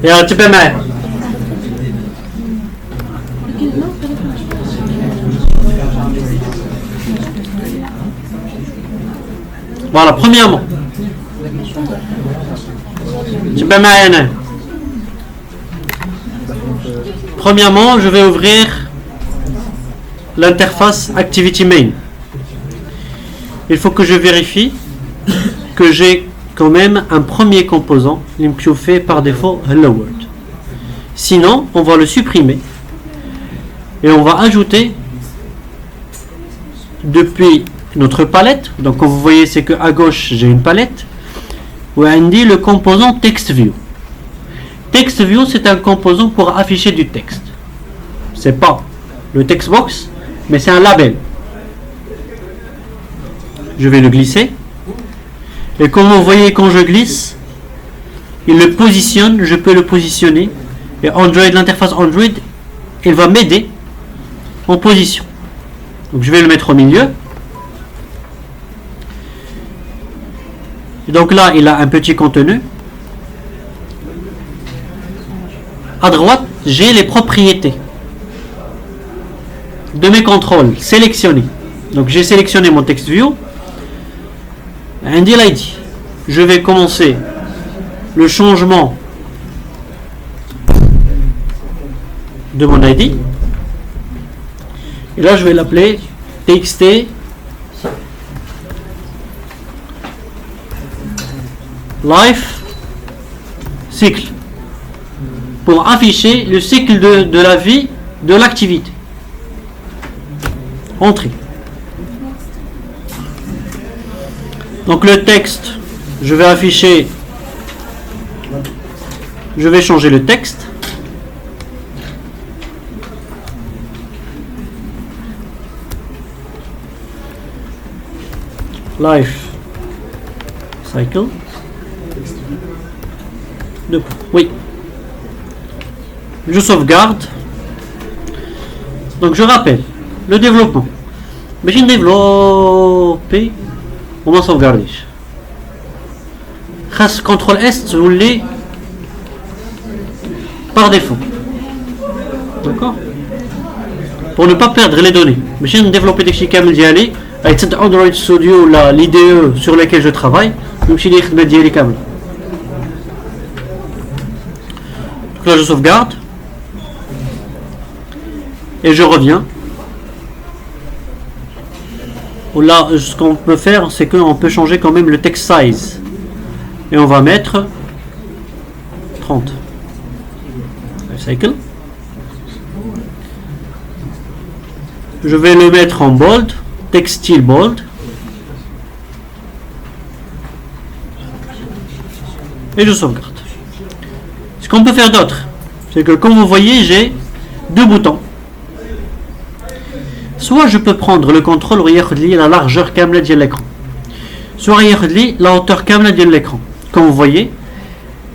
يلا انتبه معي. Voilà, premièrement. Premièrement, je vais ouvrir l'interface Activity Main. Il faut que je vérifie que j'ai quand même un premier composant qui fait par défaut Hello World. Sinon, on va le supprimer et on va ajouter depuis notre palette. Donc, comme vous voyez, c'est que à gauche j'ai une palette où on dit le composant TextView. TextView, c'est un composant pour afficher du texte. C'est pas le textbox, mais c'est un label. Je vais le glisser. Et comme vous voyez, quand je glisse, il le positionne, je peux le positionner. Et Android, l'interface Android, il va m'aider en position. Donc je vais le mettre au milieu. Et donc là, il a un petit contenu. À droite, j'ai les propriétés de mes contrôles sélectionnés. Donc j'ai sélectionné mon TextView. l'ID. Je vais commencer le changement de mon ID. Et là, je vais l'appeler TXT Life Cycle pour afficher le cycle de la vie de l'activité. Entrée. Donc le texte, je vais afficher, je vais changer le texte. Life Cycle. Oui. Je sauvegarde. Donc je rappelle, le développement. Mais j'ai développé. On va sauvegarder. CTRL S, vous voulez par défaut. D'accord? Pour ne pas perdre les données. Mais j'ai développé des chicanes d'y aller. Avec cette Android Studio, l'IDE sur laquelle je travaille. Donc j'ai des câbles. Donc là je sauvegarde. Et je reviens. Là, ce qu'on peut faire, c'est qu'on peut changer quand même le text size. Et on va mettre 30. Cycle. Je vais le mettre en bold. Textile bold. Et je sauvegarde. Ce qu'on peut faire d'autre, c'est que comme vous voyez, j'ai deux boutons. Soit je peux prendre le contrôle et la largeur كاملة de l'écran. Soit la hauteur كاملة de l'écran. Comme vous voyez,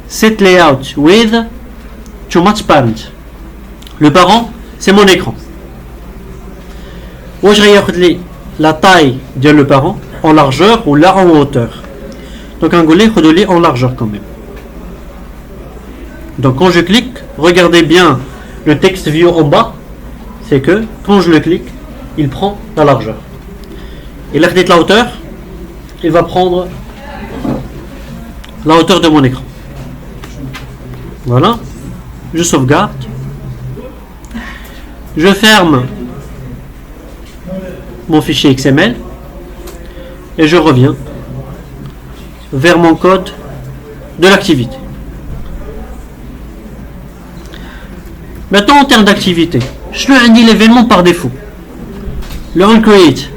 set layout with too much parent. Le parent, c'est mon écran. Ou je la taille de le parent en largeur ou là en hauteur. Donc un goulet en largeur quand même. Donc quand je clique, regardez bien le texte view en bas, c'est que quand je le clique, il prend la largeur. Et là, la hauteur, il va prendre la hauteur de mon écran. Voilà. Je sauvegarde. Je ferme mon fichier XML et je reviens vers mon code de l'activité. Maintenant, en termes d'activité, je lui indique l'événement par défaut. Le onCreate.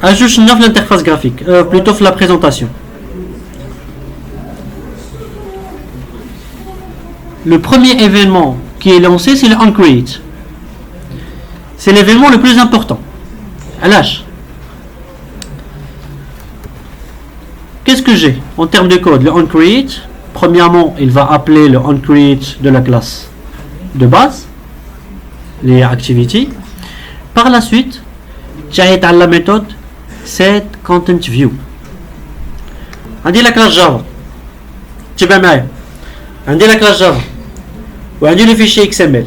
Ajoute l'interface graphique, plutôt la présentation. Le premier événement qui est lancé, c'est le onCreate. C'est l'événement le plus important. À l'âge. Qu'est-ce que j'ai en termes de code? Le onCreate, premièrement, il va appeler le onCreate de la classe de base, les activities. Par la suite, j'ai la méthode setContentView. عندي la classe Java تبع معايا عندي la classe Java وعندي le fichier XML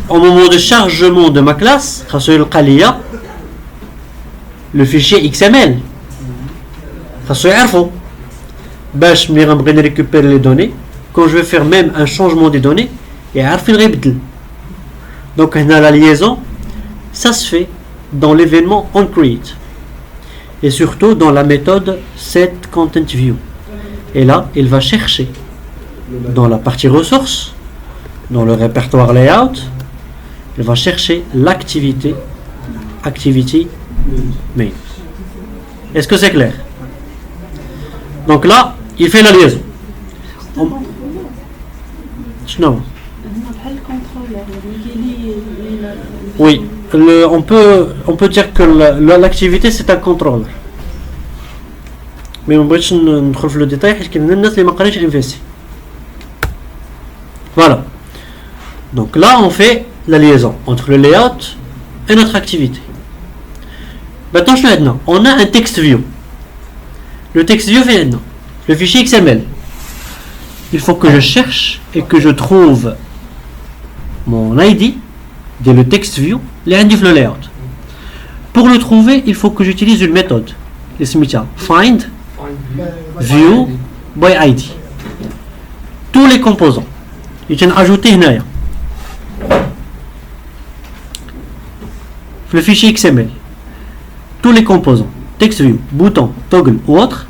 au moment de chargement de ma classe خاصو يلقى ليا le fichier XML خاصو يعرفو باش ملي غنبغي نريكوبيري لي دوني quand je vais faire même un changement des données يعرف فين غيبدل donc هنا la liaison ça se fait dans l'événement onCreate et surtout dans la méthode setContentView et là il va chercher dans la partie ressources dans le répertoire layout il va chercher l'activité activity main. Est-ce que c'est clair? Donc là il fait la liaison. Oui, on peut dire que l'activité c'est un contrôleur. Mais on va ندخل في le détail parce qu'il y a الناس اللي ما قراش investi. Voilà. Donc là on fait la liaison entre le layout et notre activité. Maintenant on a un text view. Le text view fait maintenant le fichier XML. Il faut que je cherche et que je trouve mon ID de le text view, les indices le layout. Pour le trouver, il faut que j'utilise une méthode. Find view by ID. Tous les composants. Ils viennent ajouter هنايا. Le fichier XML. Tous les composants. Text view, bouton, toggle ou autre.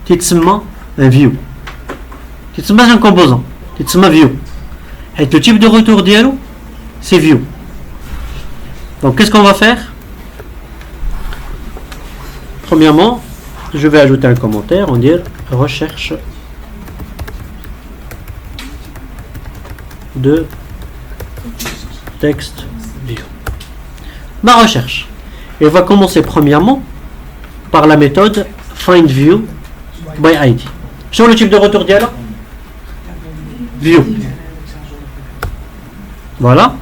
تتسمى un view. تتسمى un composant. تتسمى view. Et le type de retour dialogue, c'est view. Donc qu'est-ce qu'on va faire? Premièrement, je vais ajouter un commentaire, on dit recherche de text view. Ma recherche. Elle va commencer premièrement par la méthode find view by ID. Sur le type de retour dialogue, view. Voilà.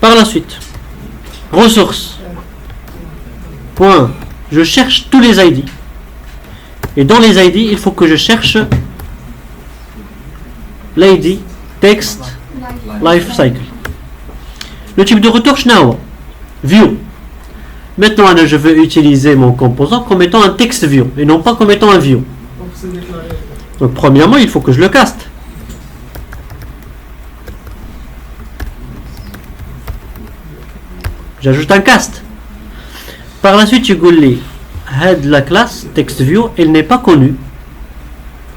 Par la suite, ressources. Point. Je cherche tous les ID. Et dans les ID, il faut que je cherche l'ID text life cycle. Le type de retour, view. Maintenant, je veux utiliser mon composant comme étant un text view et non pas comme étant un view. Donc, premièrement, il faut que je le caste. J'ajoute un cast. Par la suite, je dis la classe TextView, elle n'est pas connue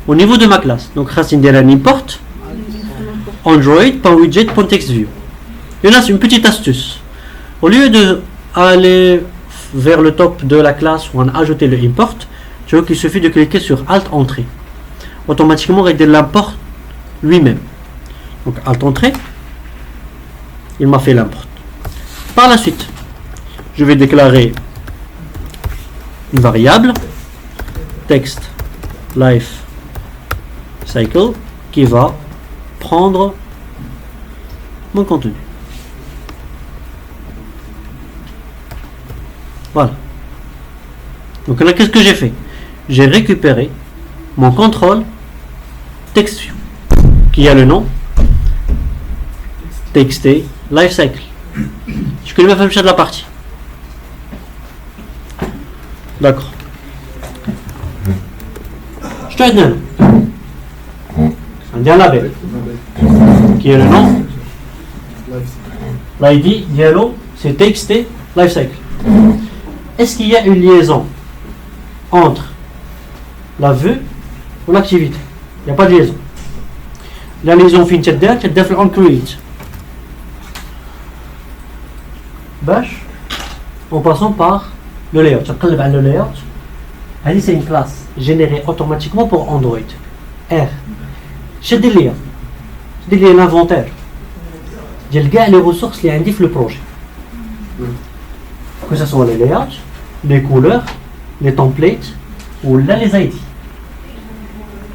au niveau de ma classe. Donc, je vais un import Android.widget.textview. Il y en a une petite astuce. Au lieu d'aller vers le top de la classe où on a ajouté le import, tu vois qu'il suffit de cliquer sur Alt Entrée. Automatiquement, il l'import lui-même. Donc, Alt Entrée, il m'a fait l'import. Par la suite, je vais déclarer une variable text life cycle qui va prendre mon contenu. Voilà. Donc là, qu'est-ce que j'ai fait? J'ai récupéré mon contrôle TextView qui a le nom txt lifecycle. Je connais même de la partie. D'accord. Je te donne un label qui est le nom. L'ID dialogue, c'est txt lifecycle. Est-ce qu'il y a une liaison entre la vue ou l'activité? Il n'y a pas de liaison. La liaison fin de onCreate. En passant par le layout. Le layout, c'est une classe générée automatiquement pour Android. R. J'ai des liens. L'inventaire. J'ai les ressources qui indiquent le projet. Que ce soit les layouts, les couleurs, les templates ou là les ID.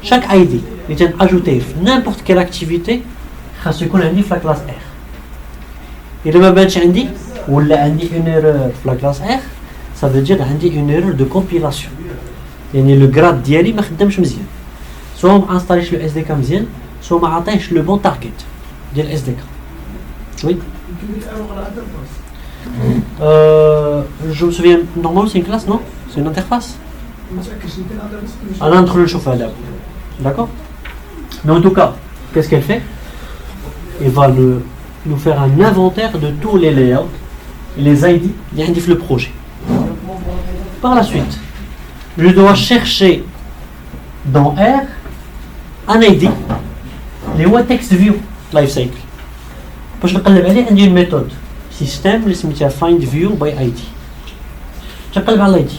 Chaque ID est ajouté n'importe quelle activité à ce qu'on indique la classe R. Et le même indique ou là indique une erreur la classe R, ça veut dire indique une erreur de compilation. يعني le grade ديالي ما خدامش مزيان سواء ما انستاليش لو اس دي كا مزيان سواء ما عطايش لو بون تارجت ديال الاس دي كا وي je me souviens normalement c'est une classe non c'est une interface انا ندخل نشوفها دابا d'accord mais en tout cas qu'est-ce qu'elle fait elle va nous faire un inventaire de tous les layouts et les ID اللي عندي في le projet. Par la suite je dois chercher dans R un ID اللي هو text view life cycle باش نقلب عليه عندي une méthode système اللي سميتها find view by ID باش نقلب على ال ID.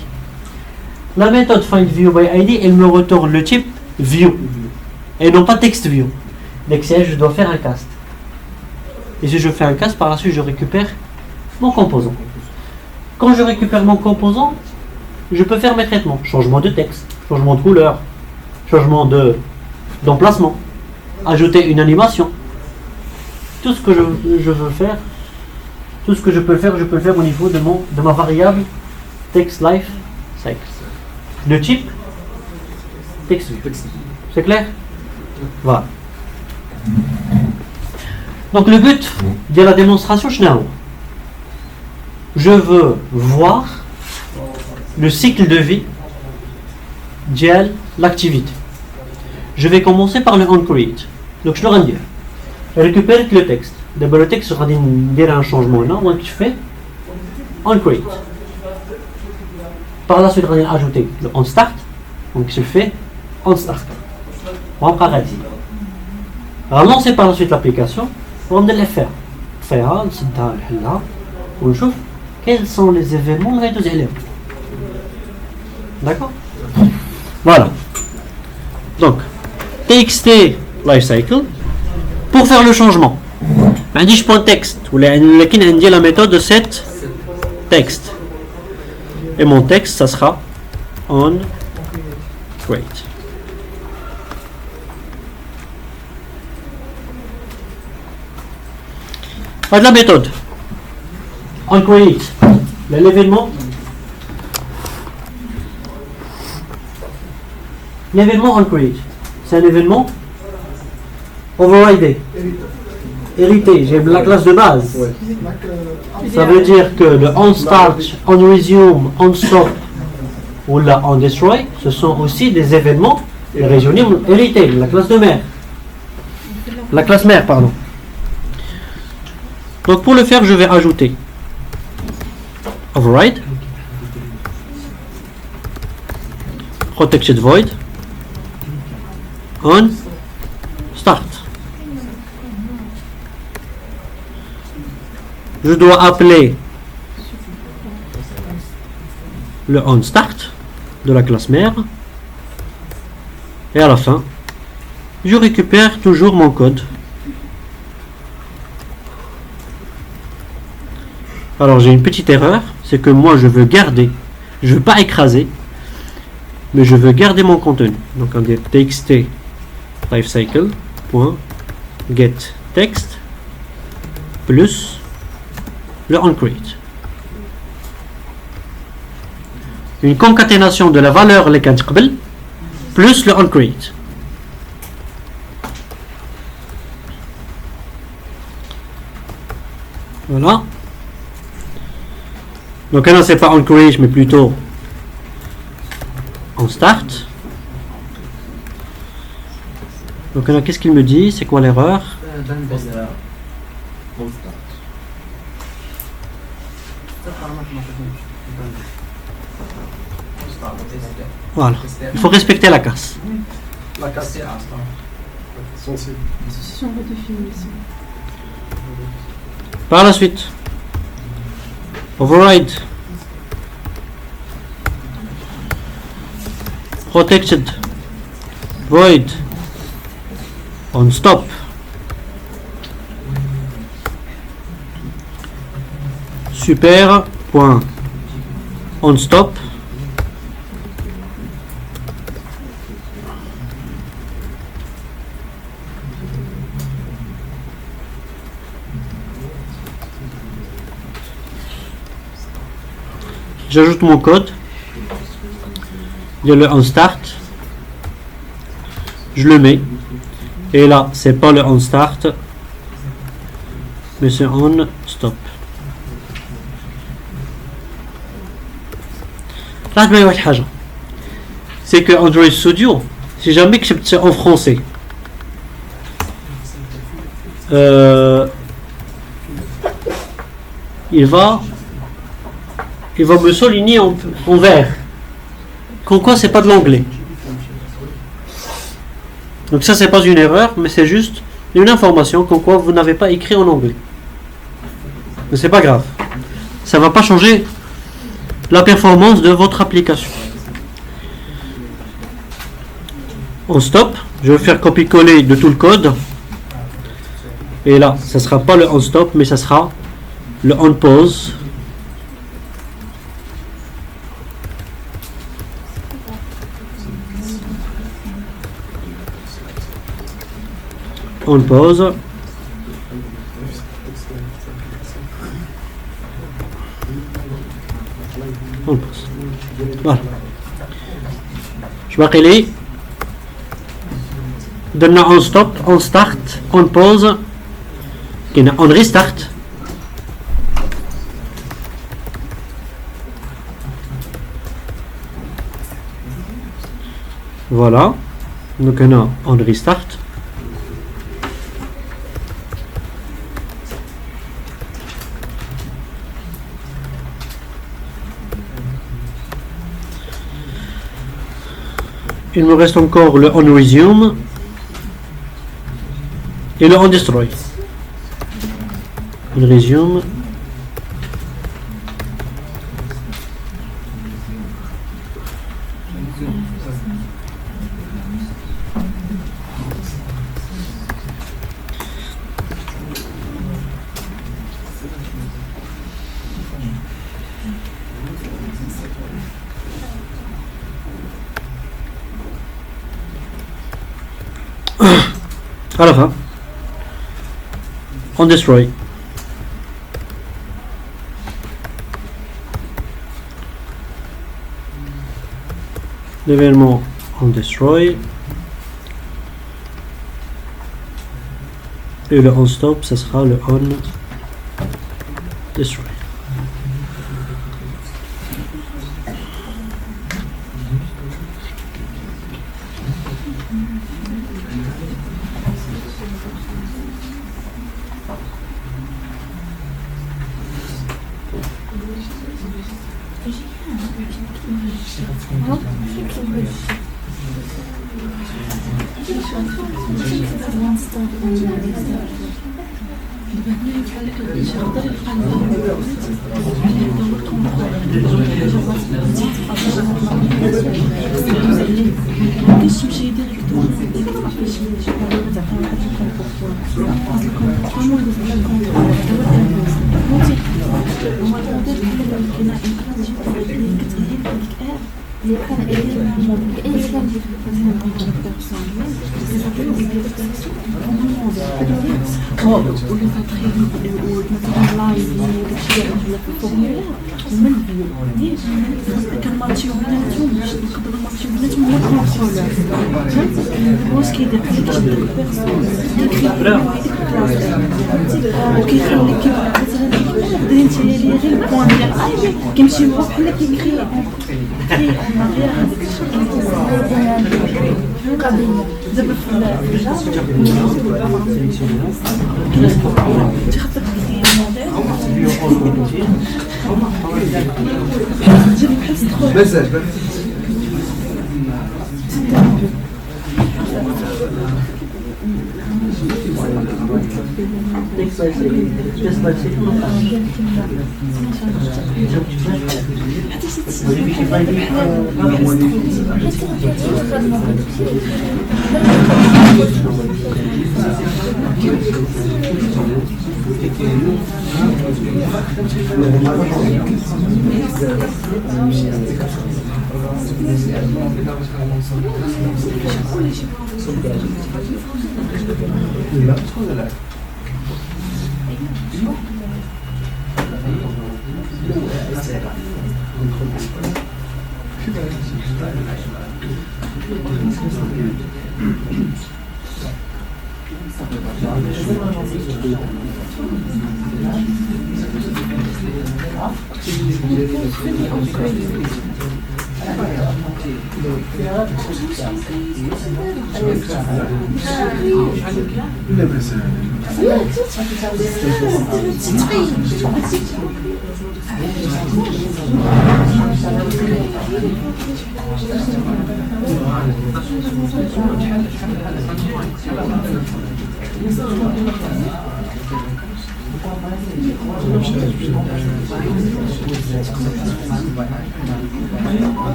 La méthode find view by ID elle me retourne le type view et non pas text view. Donc je dois faire un cast et si je fais un cast par la suite je récupère mon composant. Quand je récupère mon composant je peux faire mes traitements, changement de texte, changement de couleur, changement d'emplacement, ajouter une animation, tout ce que je veux faire, tout ce que je peux faire, je peux le faire au niveau de ma variable text life cycle. Le type text view. C'est clair? Voilà. Donc le but de la démonstration, je veux voir le cycle de vie de l'activité. Je vais commencer par le onCreate. Donc je le rends dire. Je récupère le texte. D'abord le texte sera dire un changement là. Donc je fais onCreate. Par la suite, je vais ajouter le onStart. Donc je fais onStart. On va arrêter. Relancer par la suite l'application. On va le faire. Faire là. On va voir quels sont les événements que les élèves. D'accord? Voilà. Donc, TXT lifecycle pour faire le changement. Je prends texte. Ou la méthode de set texte. Et mon texte, ça sera on create. Pas de la méthode. On create. L'événement. L'événement on create. C'est un événement overridé. Hérité. J'ai la classe de base. Ça veut dire que le on start, on resume, on stop ou là on destroy, ce sont aussi des événements hérités, la classe de mère. La classe mère, pardon. Donc pour le faire, je vais ajouter override, protected void, on start. Je dois appeler le onStart de la classe mère et à la fin je récupère toujours mon code. Alors j'ai une petite erreur, c'est que moi je veux garder, je veux pas écraser, mais je veux garder mon contenu. Donc on dit txt lifecycle.getText plus le onCreate. Une concaténation de la valeur les plus le onCreate. Voilà. Donc là c'est pas onCreate mais plutôt onStart. Donc là qu'est-ce qu'il me dit? C'est quoi l'erreur? Voilà. Il faut respecter la casse. La casse c'est sensible. Par la suite, override, protected, void, on stop. Super point on stop. J'ajoute mon code. Il y a le on start. Je le mets. Et là, c'est pas le on start, mais c'est on stop. Là, je vais vous dire c'est que Android Studio, si jamais que c'est en français, il va me souligner en vert. Comme quoi, c'est pas de l'anglais. Donc ça, c'est pas une erreur, mais c'est juste une information comme quoi vous n'avez pas écrit en anglais. Mais c'est pas grave. Ça va pas changer la performance de votre application. On stop. Je vais faire copier-coller de tout le code. Et là, ça sera pas le on stop, mais ça sera le on pause. On pause. On pause. Voilà. Je vais appeler. Donne on stop, on start, on pause, on restart. Voilà. Donc on restart. Il me reste encore le on resume et le on destroy. On resume. À la fin, on destroy. L'événement on destroy. Et le on stop, ça sera le on destroy.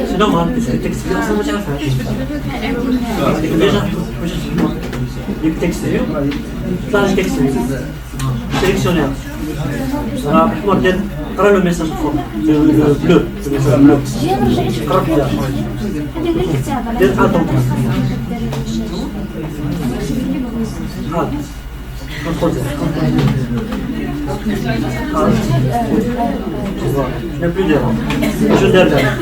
C'est normal, parce que le texte ça ما تعرفهاش. Déjà, le texte طلع لك texte sélectionneur. أنا أحمر دير قرا له ميساج فوق بلو بلو. قرا كذا. دير أطم. هذا. Il n'y a plus d'erreur. Je d'erreur.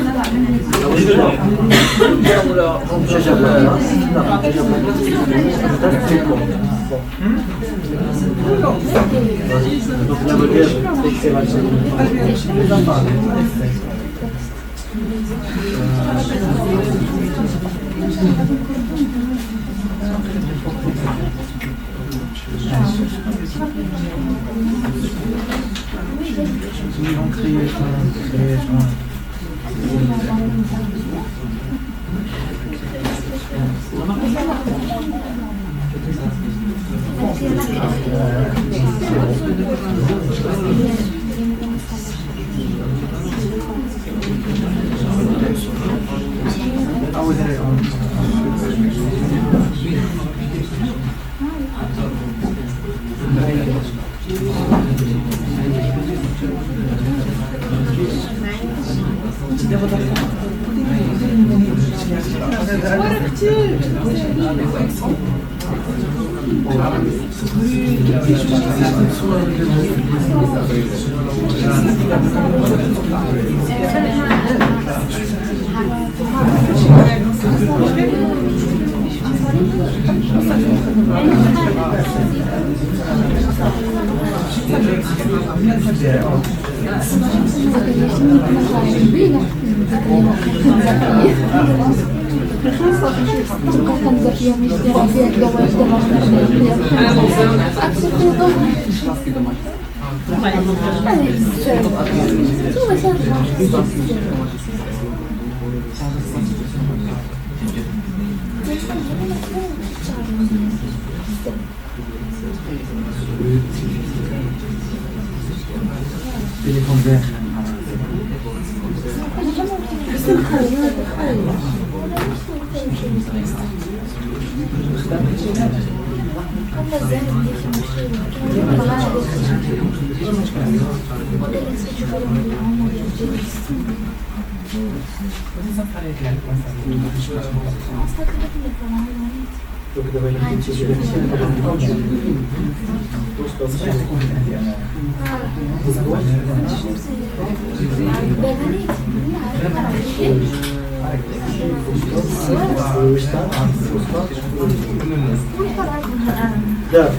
ده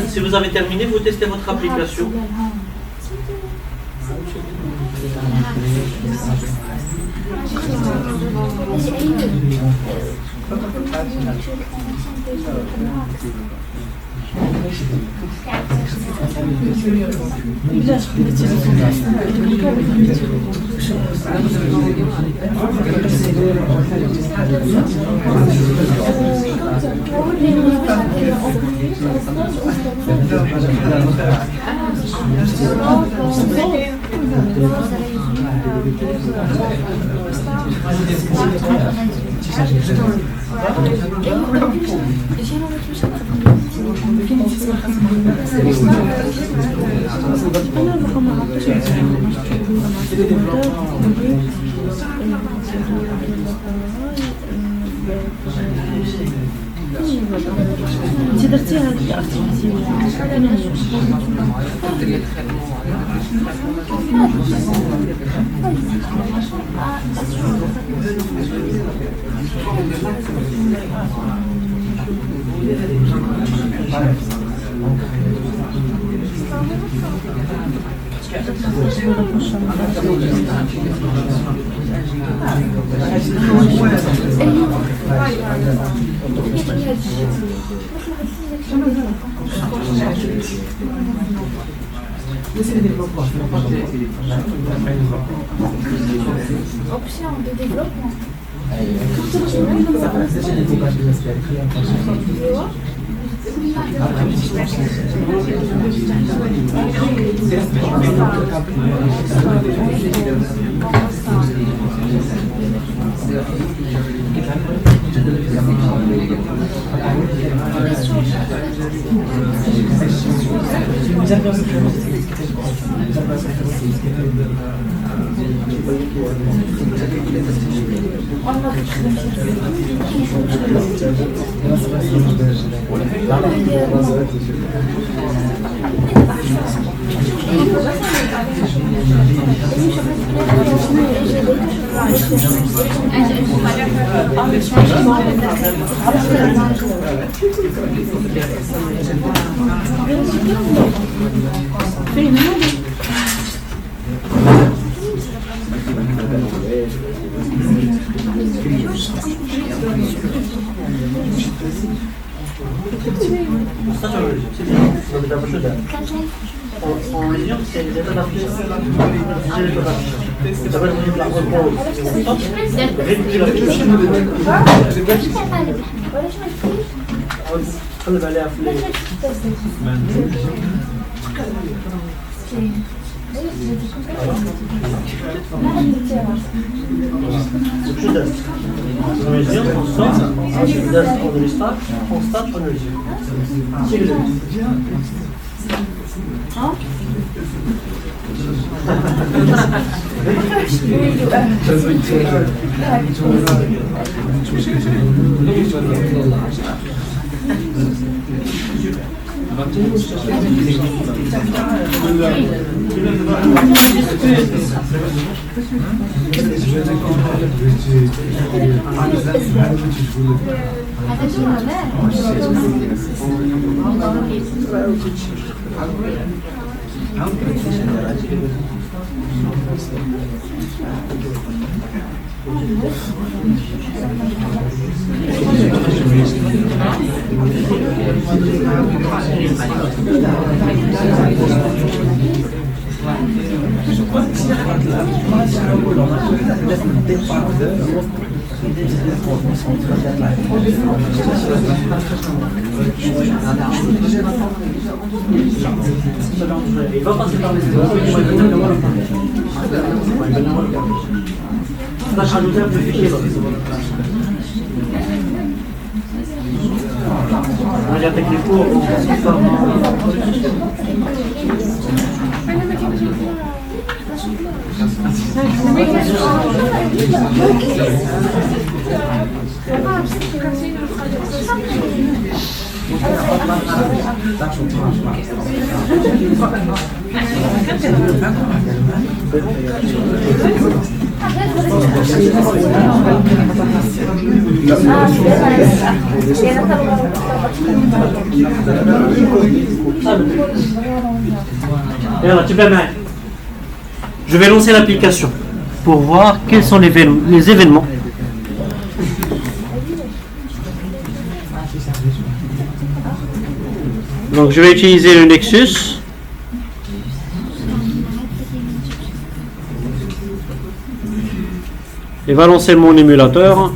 Si vous avez terminé, vous testez votre application. Option de développement. En lien, c'est l'état d'application. Il va passer par les on va rajouter un peu de fichier. On va dire avec les cours, on va Et alors, tu peux mettre. Je vais lancer l'application pour voir quels sont les événements. Donc je vais utiliser le Nexus. Il va lancer mon émulateur.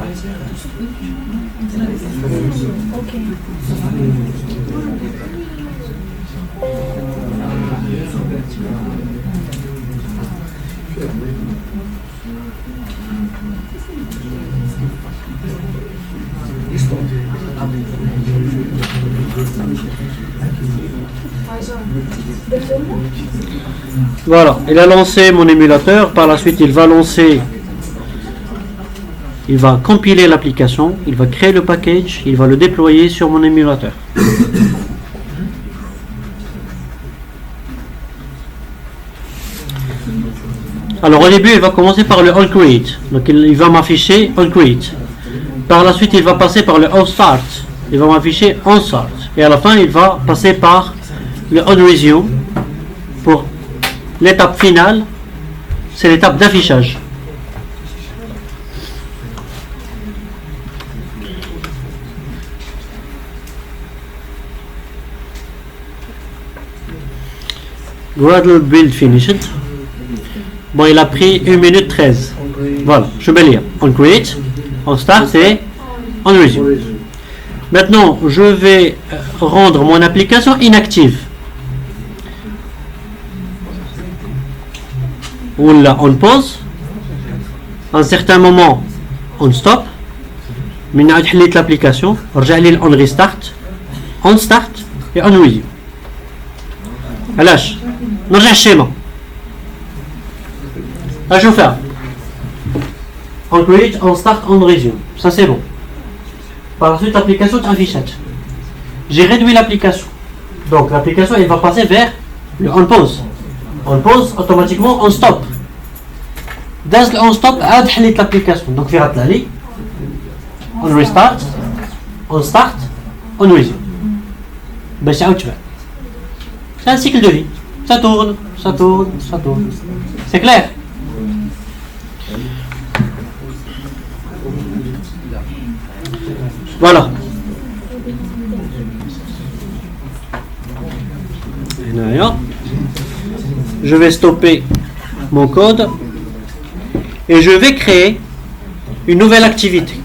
Voilà, il a lancé mon émulateur. Par la suite, il va compiler l'application, il va créer le package, il va le déployer sur mon émulateur. Alors au début, il va commencer par le onCreate. Donc il va m'afficher onCreate. Par la suite, il va passer par le onStart. Il va m'afficher onStart. Et à la fin, il va passer par le onResume. Pour l'étape finale, c'est l'étape d'affichage. Gradle build finished. Bon, il a pris 1 minute 13. Voilà, je vais lire. On create, on start et on resume. Maintenant, je vais rendre mon application inactive. Ou là, on pause. À un certain moment, on stop. من عاد حليت l'application, رجع لي on restart, on start et on resume. علاش؟ نرجع الشيما. اش faire? On create, on start, on resume. Ça c'est bon. Par la suite, l'application t'affichette. J'ai réduit l'application. Donc l'application elle va passer vers le on pause. On pause, automatiquement on stop. Dès qu'on stop, عاد حليت l'application. Donc في غتطلع لي on restart, on start, on resume. باش تعاود تبع. C'est un cycle de vie. Ça tourne, ça tourne, ça tourne. C'est clair? Voilà. Je vais stopper mon code et je vais créer une nouvelle activité.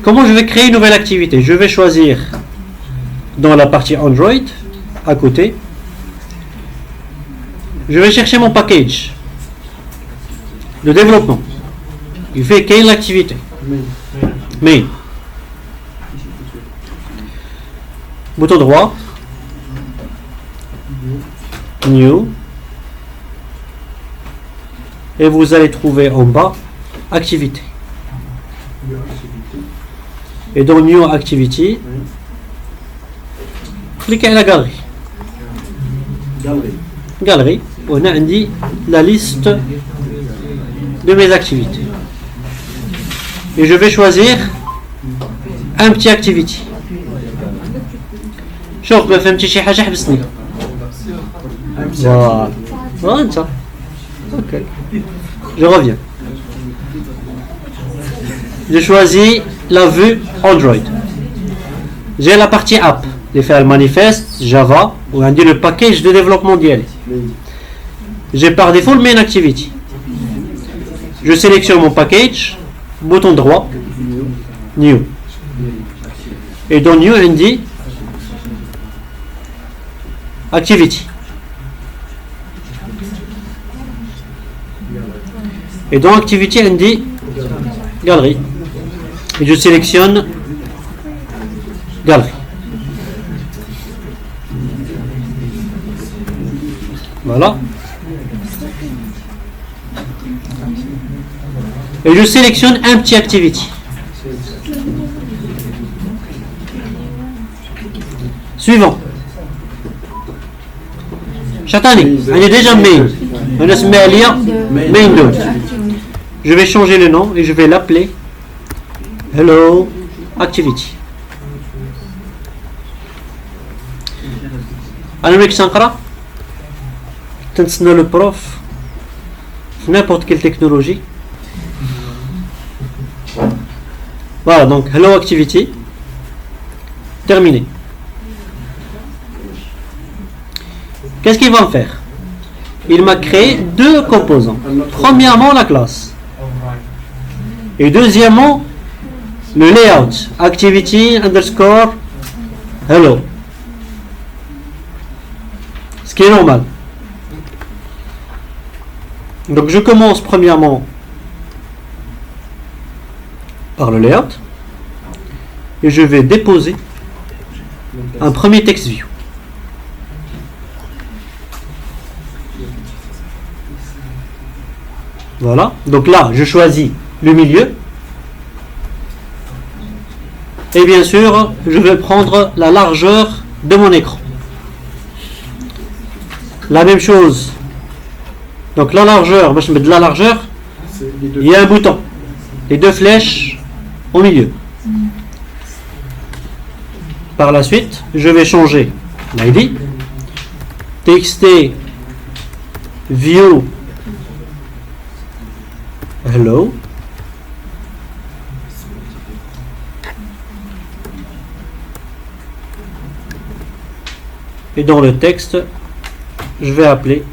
Comment je vais créer une nouvelle activité? Je vais choisir dans la partie Android à côté. Je vais chercher mon package de développement. Il fait quelle activité? Main. Bouton droit. New. Et vous allez trouver en bas activité. Et dans New Activity, cliquez à la galerie. Galerie. On a dit la liste de mes activités. Et je vais choisir un petit activity. شوف ما فهمتي شي حاجه حبسني. Voilà ça. Ok. Je reviens. J'ai choisi la vue Android. J'ai la partie app. Les faire le manifeste Java ou on dit le package de développement d'IL. J'ai par défaut le main activity. Je sélectionne mon package, bouton droit, new. Et dans new on dit activity. Et dans activity on dit galerie. Et je sélectionne galerie. Voilà. Et je sélectionne un petit activity. Suivant. Chatani, on est déjà main. On a ce main 2. Je vais changer le nom et je vais l'appeler Hello Activity. Alors, mec, Sankara, le prof, n'importe quelle technologie. Voilà, donc Hello Activity. Terminé. Qu'est-ce qu'il va me faire? Il m'a créé deux composants. Premièrement, la classe. Et deuxièmement, le layout. Activity underscore hello. Ce qui est normal. Donc je commence premièrement par le layout. Et je vais déposer un premier text view. Voilà, donc là je choisis le milieu et bien sûr je vais prendre la largeur de mon écran. La même chose, donc la largeur, moi je mets de la largeur, il y a un bouton, les deux flèches au milieu. Par la suite je vais changer l'ID, txt view hello. Et dans le texte, je vais appeler.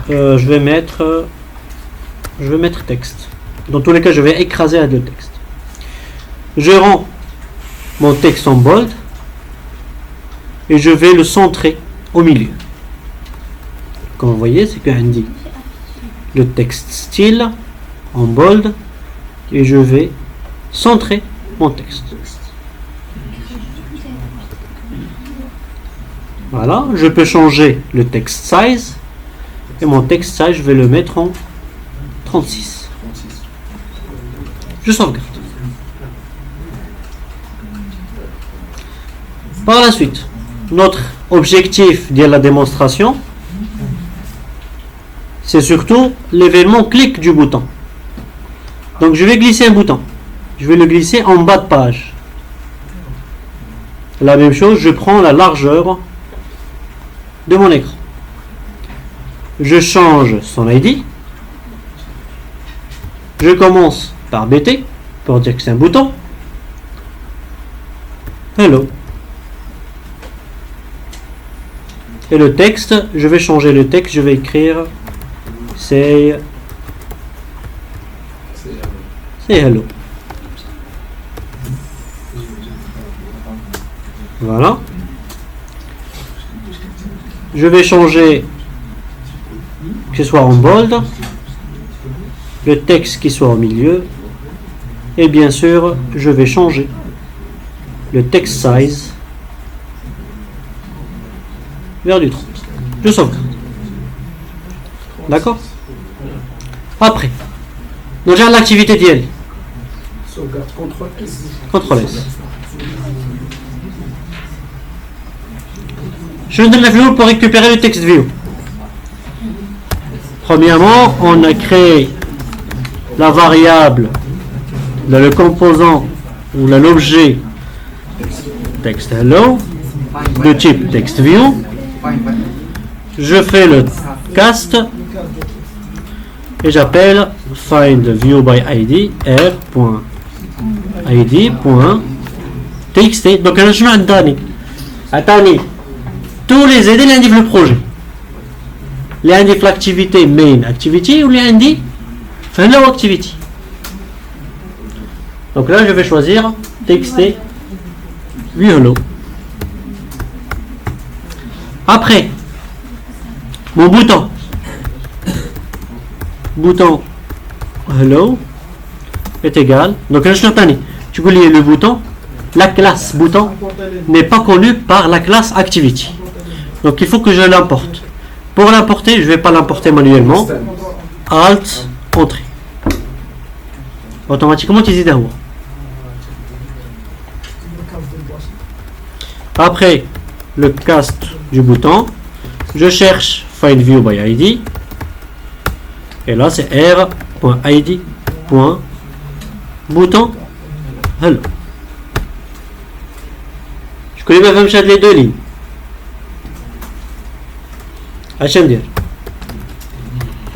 Je vais mettre texte. Dans tous les cas, je vais écraser le texte. Je rends mon texte en bold et je vais le centrer au milieu. Comme vous voyez, c'est qu'un dit le texte style en bold et je vais centrer mon texte. Voilà, je peux changer le text size et mon text size je vais le mettre en 36. Je sauvegarde. Par la suite, notre objectif de la démonstration, c'est surtout l'événement clic du bouton. Donc je vais glisser un bouton. Je vais le glisser en bas de page. La même chose, je prends la largeur de mon écran. Je change son ID. Je commence par BT pour dire que c'est un bouton. Hello. Et le texte, je vais changer le texte, je vais écrire say hello. Voilà. Je vais changer que ce soit en bold, le texte qui soit au milieu, et bien sûr, je vais changer le text size vers du 30. Je sauvegarde. D'accord? Après, nous avons l'activité d'IL. Sauvegarde CTRL S. Je donne la view pour récupérer le text view. Premièrement, on a créé la variable dans le composant ou l'objet text hello de type text view. Je fais le cast et j'appelle find view by id r.id.txt. donc je vais attendre tous les aider lundi le projet, lundi l'activité main activity ou lundi hello activity. Donc là je vais choisir txt view hello. Après mon bouton hello est égal, donc là je l'ai tu peux lier le bouton, la classe bouton n'est pas connue par la classe activity, donc il faut que je l'importe. Pour l'importer, je ne vais pas l'importer manuellement, alt entrée, automatiquement tu dis Après le cast du bouton, je cherche Find View by ID. Et là, c'est r.id.bouton hello. Je connais pas même les deux lignes. Hachem dire.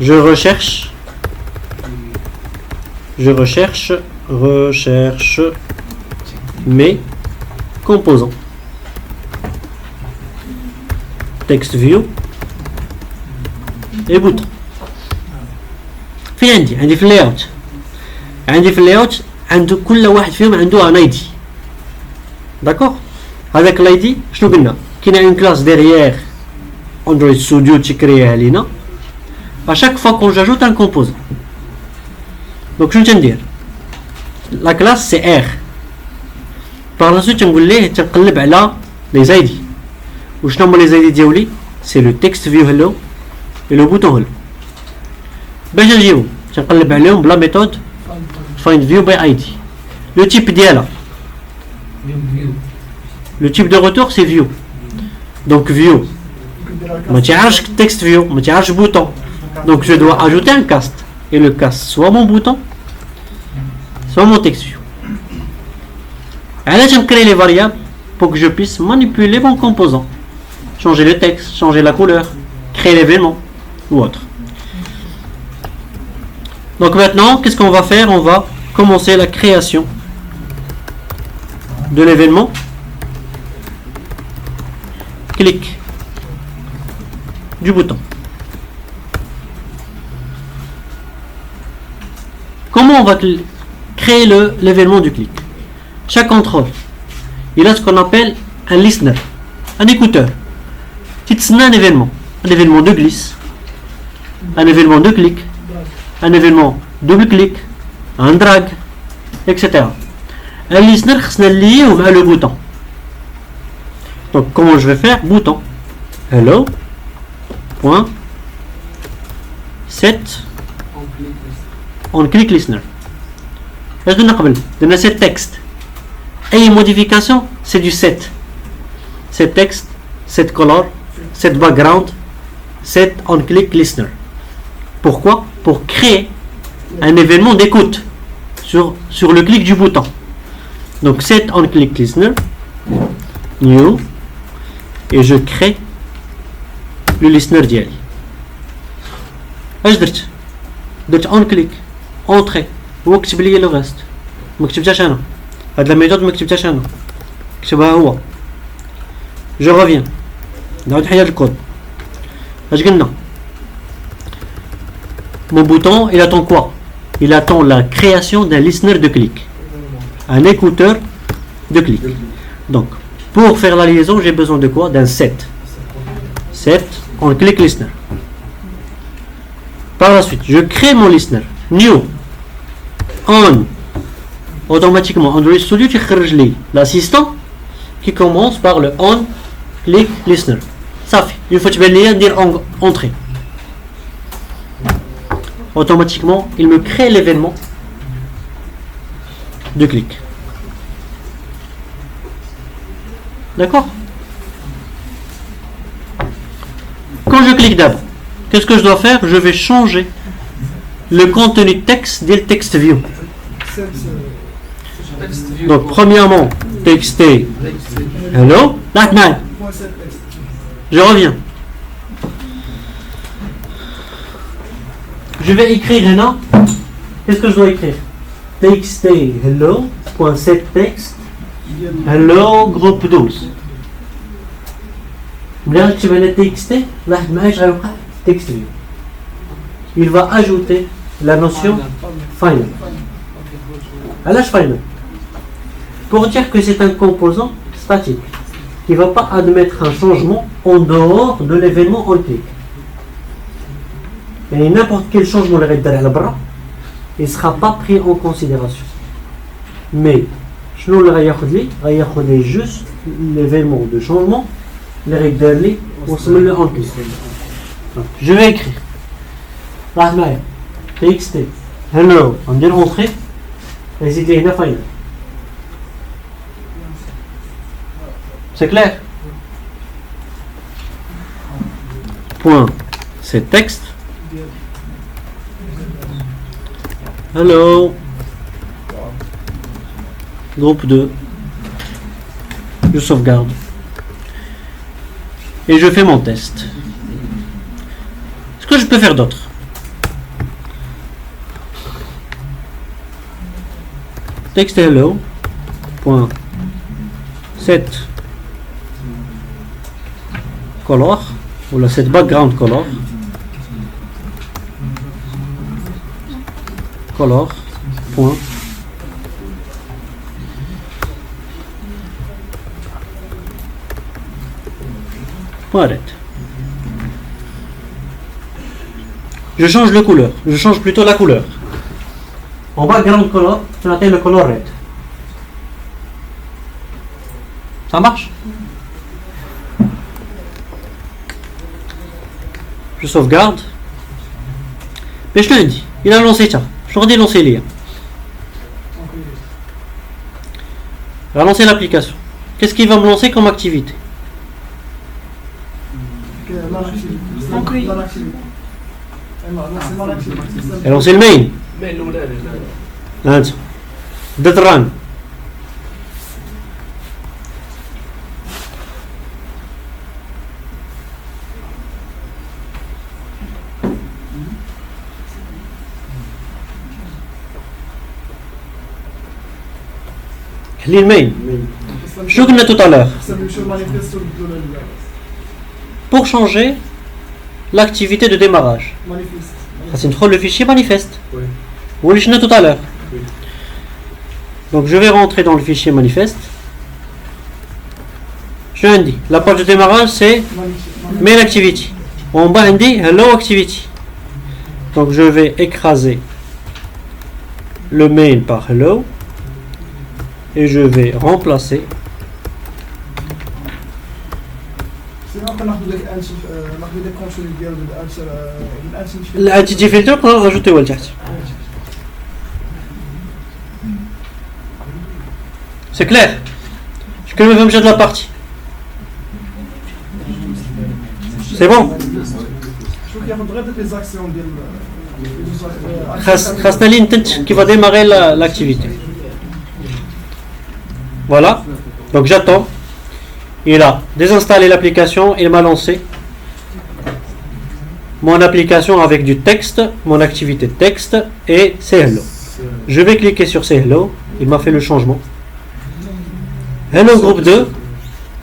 Je recherche mes composants. Text view et bouton. في عندي في اللاyout. عندي في اللاyout عنده كل واحد فيهم عنده ان اي دي. داكوغ. هذاك الاي دي شنو قلنا؟ كاينه اون كلاس ديريير اندرويد ستوديو تيكريها لينا. à chaque fois qu'on j'ajoute un composant. Donc شنو تندير؟ la classe c'est R. par la suite تنقول ليه تنقلب على les ID. وشنو هما les ID ديالي؟ c'est le text view hello et le bouton hello. باش نجيبو تنقلب عليهم بلا méthode find view by ID. le type ديالها le type de retour c'est view. donc view ما تعرفش text view ما تعرفش bouton. donc je dois ajouter un cast et le cast soit mon bouton soit mon text view. علاش نكري les variables pour que je puisse manipuler mon composant, changer le texte, changer la couleur, créer l'événement ou autre. Donc maintenant, qu'est-ce qu'on va faire? On va commencer la création de l'événement. Clic du bouton. Comment on va créer l'événement du clic? Chaque contrôle, il a ce qu'on appelle un listener, un écouteur. C'est un événement de glisse, un événement de clic, un événement double clic, un drag, etc. Un listener c'est lié au le bouton. Donc comment je vais faire? Bouton hello point set on click listener. Est-ce que nous avons set texte? Et modification c'est du set. Set text, set color, set background, set on click listener. Pourquoi? Pour créer un événement d'écoute sur le clic du bouton. Donc set on click listener, new, et je crée le listener ديالي. اش درت on click entrée واكتب لي لو ريست. ما كتبتهاش انا هاد لا ميثود ما كتبتهاش انا كتبها هو. je reviens نعاود نحيد الكود. اش قلنا؟ mon bouton il attend quoi? Il attend la création d'un listener de clic, un écouteur de clic. Donc pour faire la liaison j'ai besoin de quoi? D'un set on click listener. Par la suite je crée mon listener new on. Automatiquement Android Studio تخرج لي l'assistant qui commence par le on click listener. صافي une fois تبان ليا ندير entrée. Automatiquement il me crée l'événement de clic. D'accord? Quand je clique d'abord, qu'est-ce que je dois faire? Je vais changer le contenu texte dès le text view. Donc premièrement texte hello Batman. Je reviens. Je vais écrire là. Qu'est-ce que je dois écrire? txt hello.setText hello groupe 12. ملي تكتب هنا txt لاحظ معايا اش غيوقع text view. Il va ajouter la notion final. علاش final? Pour dire que c'est un composant statique qui ne va pas admettre un changement en dehors de l'événement on click. Et n'importe quel changement il ne sera pas pris en considération. Mais je vais juste l'événement de changement je vais écrire txt hello on dit rentrer et c'est final. C'est clair? Point, c'est texte. Hello. Groupe 2. Je sauvegarde. Et je fais mon test. Ce que je peux faire d'autre? Texte hello. Point. Set color. Ou la set background color. Color. Point. Arrête. Je change le couleur. Je change plutôt la couleur. En background color, je vais le color red. Ça marche? Je sauvegarde. Mais je te le dis, il a lancé ça. Je leur dis lancer les liens. Il a lancé l'application. Qu'est-ce qu'il va me lancer comme activité? Et lancer le main. Dead run. Le main. Je vous tout à l'heure. Pour changer l'activité de démarrage. C'est le fichier manifeste. Vous l'avez tout à l'heure. Donc je vais rentrer dans le fichier manifeste. Je dis la page de démarrage c'est main activity. En bas on dit hello activity. Donc je vais écraser le main par hello et je vais remplacer l'entity filter qu'on a rajouté au chat. C'est clair? Je peux me faire de la partie. C'est bon? خاصنا لي نتنت qui va démarrer l'activité. Voilà. Donc j'attends. Il a désinstallé l'application, il m'a lancé mon application avec du texte, mon activité texte et c'est hello. Je vais cliquer sur c'est hello, il m'a fait le changement. Hello groupe 2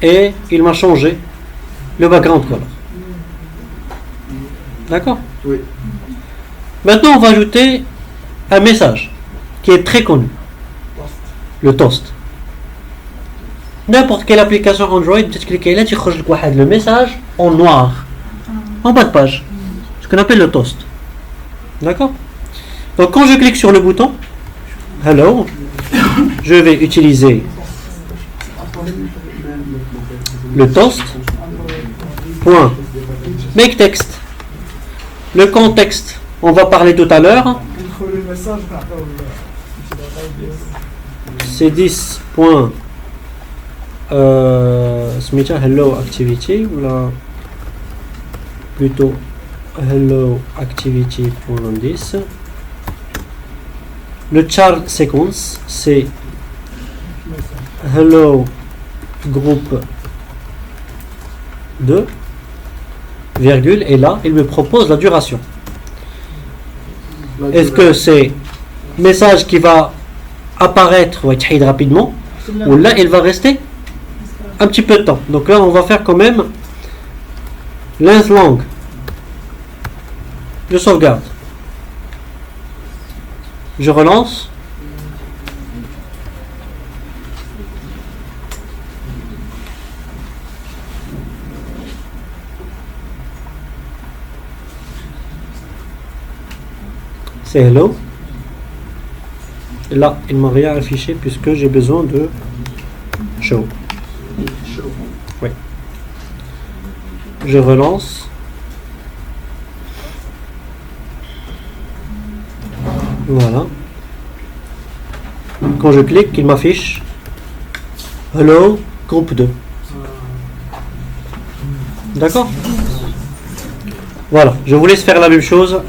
et il m'a changé le background color. D'accord? Oui. Maintenant on va ajouter un message qui est très connu. Le toast. N'importe quelle application Android, tu cliques là, tu changes le message en noir, en bas de page, ce qu'on appelle le toast. D'accord? Donc quand je clique sur le bouton Hello, je vais utiliser le toast. Point. Make text. Le contexte, on va parler tout à l'heure. C'est 10. Hello activity ou là plutôt hello activity.10. Le char sequence c'est hello groupe 2 virgule et là il me propose la duration. Est-ce que c'est message qui va apparaître ou être rapidement ou là il va rester un petit peu de temps. Donc là on va faire quand même length long. Je sauvegarde. Je relance. C'est hello. Là il m'a rien affiché puisque j'ai besoin de show. Oui. Je relance. Voilà. Quand je clique, il m'affiche hello groupe 2. D'accord? Voilà, je vous laisse faire la même chose.